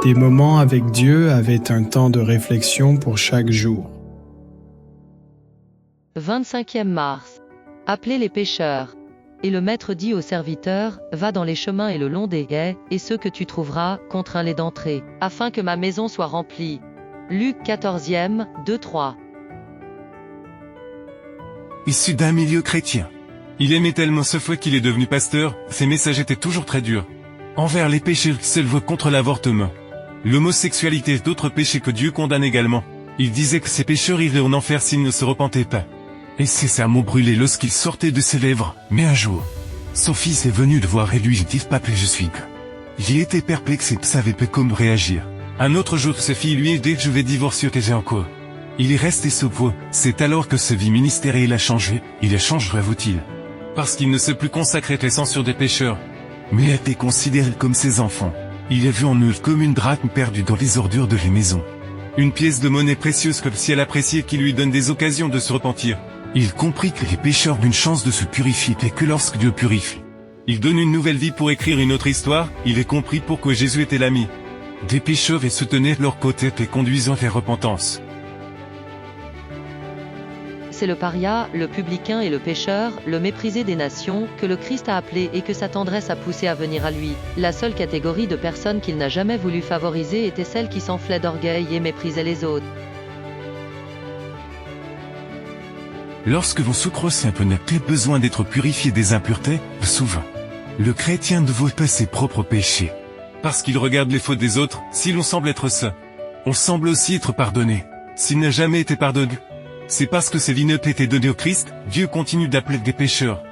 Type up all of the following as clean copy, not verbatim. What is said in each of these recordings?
Des moments avec Dieu avaient un temps de réflexion pour chaque jour. 25e mars. Appelez les pêcheurs. Et le maître dit au serviteur, va dans les chemins et le long des haies, et ceux que tu trouveras, contrains-les d'entrer, afin que ma maison soit remplie. Luc 14e, 2-3. Issu d'un milieu chrétien. Il aimait tellement ce fouet qu'il est devenu pasteur, ses messages étaient toujours très durs. Envers les pécheurs qui s'élèvent contre l'avortement, l'homosexualité et d'autres péchés que Dieu condamne également. Il disait que ces pécheurs iraient en enfer s'ils ne se repentaient pas. Et ses sermons brûlaient lorsqu'ils sortaient de ses lèvres. Mais un jour, son fils est venu le voir et lui dit « Papa, je suis que... » Il était perplexe et ne savait pas comment réagir. Un autre jour, sa fille lui dit « Je vais divorcer que j'ai encore. » Il est resté sourd. C'est alors que sa vie ministérielle a changé. Il a changé, avoue-t-il. Parce qu'il ne se plus consacrer laissant sur des pécheurs, mais a été considéré comme ses enfants. Il a vu en eux comme une drachme perdue dans les ordures de la maison. Une pièce de monnaie précieuse comme si elle appréciait qui lui donne des occasions de se repentir. Il comprit que les pécheurs ont une chance de se purifier et que lorsque Dieu purifie, il donne une nouvelle vie pour écrire une autre histoire. Il est compris pourquoi Jésus était l'ami des pécheurs et se tenait de leur côté et conduisant à la repentance. C'est le paria, le publicain et le pécheur, le méprisé des nations, que le Christ a appelé et que sa tendresse a poussé à venir à lui. La seule catégorie de personnes qu'il n'a jamais voulu favoriser était celle qui s'enflait d'orgueil et méprisait les autres. Lorsque vos sucres simples n'a plus besoin d'être purifiés des impuretés, souvent, le chrétien ne voit pas ses propres péchés. Parce qu'il regarde les fautes des autres, si l'on semble être saint, on semble aussi être pardonné. S'il n'a jamais été pardonné, c'est parce que ces vies n'ont pas été données au Christ. Dieu continue d'appeler des pécheurs,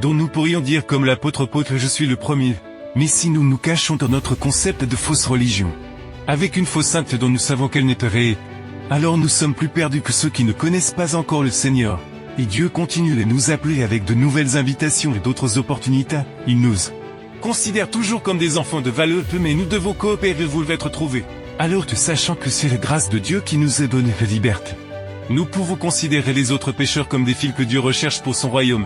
dont nous pourrions dire comme l'apôtre Paul que je suis le premier. Mais si nous nous cachons dans notre concept de fausse religion, avec une fausse sainte dont nous savons qu'elle n'est pas réelle, alors nous sommes plus perdus que ceux qui ne connaissent pas encore le Seigneur. Et Dieu continue de nous appeler avec de nouvelles invitations et d'autres opportunités. Il nous considère toujours comme des enfants de valeur, mais nous devons coopérer, vous être trouvés. Alors que sachant que c'est la grâce de Dieu qui nous a donné la liberté, nous pouvons considérer les autres pécheurs comme des fils que Dieu recherche pour son royaume.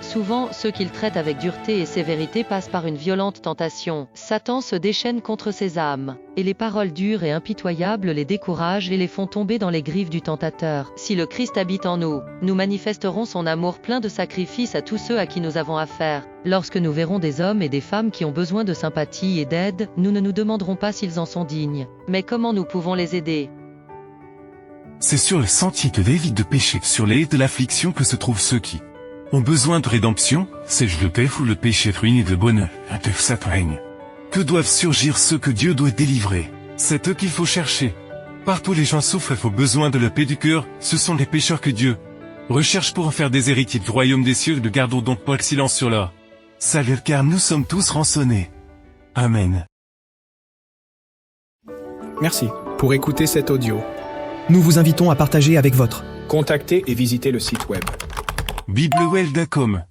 Souvent, ceux qu'il traite avec dureté et sévérité passent par une violente tentation. Satan se déchaîne contre ces âmes, et les paroles dures et impitoyables les découragent et les font tomber dans les griffes du tentateur. Si le Christ habite en nous, nous manifesterons son amour plein de sacrifices à tous ceux à qui nous avons affaire. Lorsque nous verrons des hommes et des femmes qui ont besoin de sympathie et d'aide, nous ne nous demanderons pas s'ils en sont dignes, mais comment nous pouvons les aider. C'est sur le sentier que l'évite de péché, sur les haies de l'affliction que se trouvent ceux qui ont besoin de rédemption. C'est le péché ou le péché ruiné de bonheur, de sa règne. Que doivent surgir ceux que Dieu doit délivrer? C'est eux qu'il faut chercher. Partout les gens souffrent et ont besoin de la paix du cœur. Ce sont les pécheurs que Dieu recherche pour en faire des héritiers du royaume des cieux. Ne gardons donc pas le silence sur leur salut, car nous sommes tous rançonnés. Amen. Merci pour écouter cet audio. Nous vous invitons à partager avec votre. Contactez et visitez le site web. biblewell.com